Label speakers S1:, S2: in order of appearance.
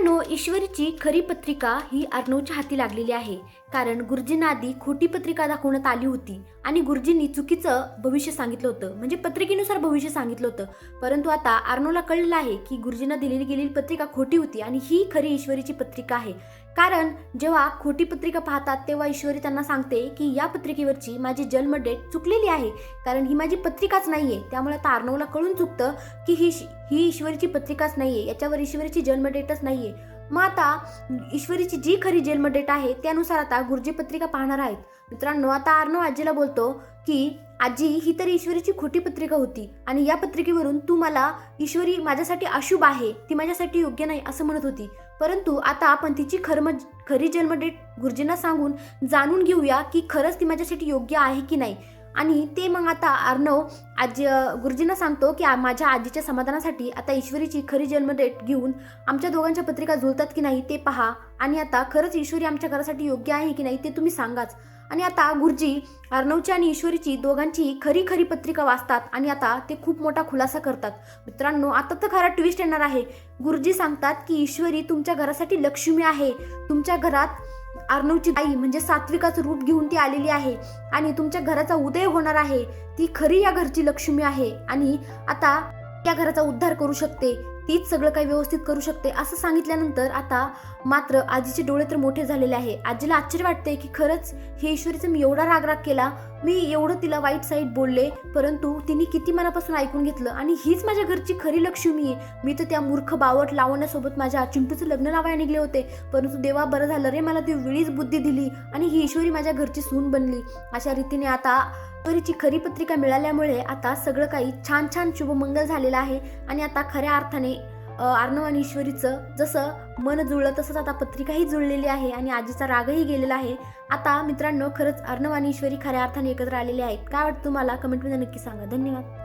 S1: मित्रांनो, ईश्वरीची खरी पत्रिका ही अर्णवच्या हाती लागलेली आहे. कारण गुरुजींना आधी खोटी पत्रिका दाखवण्यात आली होती आणि गुरुजींनी चुकीचं भविष्य सांगितलं होतं, म्हणजे पत्रिकेनुसार भविष्य सांगितलं होतं. परंतु आता अर्णवला कळलं आहे की गुरुजींना दिलेली गेलेली पत्रिका खोटी होती आणि ही खरी ईश्वरीची पत्रिका आहे. कारण जेव्हा खोटी पत्रिका पाहतात तेव्हा ईश्वरी त्यांना सांगते की या पत्रिकेवरची माझी जन्म डेट चुकलेली आहे, कारण ही माझी पत्रिकाच नाहीये. त्यामुळे आता अर्णवला कळून चुकतं की ही ईश्वरीची पत्रिकाच नाहीये, याच्यावर ईश्वरीची जन्म डेटच नाहीये. मग आता ईश्वरीची जी खरी जन्म डेट आहे त्यानुसार आता गुरुजी पत्रिका पाहणार आहेत. मित्रांनो, आता अर्णव आजीला बोलतो की आजी, ही तरी ईश्वरीची खोटी पत्रिका होती आणि या पत्रिकेवरून तू मला ईश्वरी माझ्यासाठी अशुभ आहे, ती माझ्यासाठी योग्य नाही असं म्हणत होती. परंतु आता आपण तिची खरी जन्म डेट गुरुजींना सांगून जाणून घेऊया की खरंच ती माझ्यासाठी योग्य आहे की नाही. आणि ते मग आता अर्णव गुरुजींना सांगतो की माझ्या आजीच्या समाधानासाठी आता ईश्वरीची खरी जन्म डेट घेऊन आमच्या दोघांच्या पत्रिका जुळतात की नाही ते पहा, आणि आता खरंच ईश्वरी आमच्या घरासाठी योग्य आहे की नाही ते तुम्ही सांगाच. आणि आता गुरुजी अर्णवची आणि ईश्वरीची दोघांची खरी पत्रिका वाचतात आणि आता ते खूप मोठा खुलासा करतात. मित्रांनो, आता तर खरा ट्विस्ट येणार आहे. गुरुजी सांगतात की ईश्वरी तुमच्या घरासाठी लक्ष्मी आहे. तुमच्या घरात अर्णवची आई म्हणजे सात्विकाचं रूप घेऊन ती आलेली आहे आणि तुमच्या घराचा उदय होणार आहे. ती खरी या घरची लक्ष्मी आहे आणि आता या घराचा उद्धार करू शकते, तीच सगळं काही व्यवस्थित करू शकते असं सांगितल्यानंतर आता मात्र आजीचे डोळे तर मोठे झालेले आहे. आजीला आश्चर्य वाटते की खरंच हे ईश्वरीचं मी एवढा राग केला, मी एवढं तिला वाईट साईड बोलले, परंतु तिने किती मनापासून ऐकून घेतलं आणि हीच माझ्या घरची खरी लक्ष्मी आहे. मी तर त्या मूर्ख बावट लावण्यासोबत माझ्या चिंटूचं लग्न लावायला निघले होते, परंतु देवा बरं झालं रे, मला ती वेळीच बुद्धी दिली आणि ही ईश्वरी माझ्या घरची सून बनली. अशा रीतीने आता ईश्वरीची खरी पत्रिका मिळाल्यामुळे आता सगळं काही छान छान शुभमंगल झालेलं आहे आणि आता खऱ्या अर्थाने अर्णव आणि ईश्वरीचं जसं मन जुळलं तसंच आता पत्रिकाही जुळलेली आहे आणि आजीचा रागही गेलेला आहे. आता मित्रांनो, खरंच अर्णव आणि ईश्वरी खऱ्या अर्थाने एकत्र आलेले आहेत. काय वाटतं तुम्हाला? कमेंटमध्ये नक्की सांगा. धन्यवाद.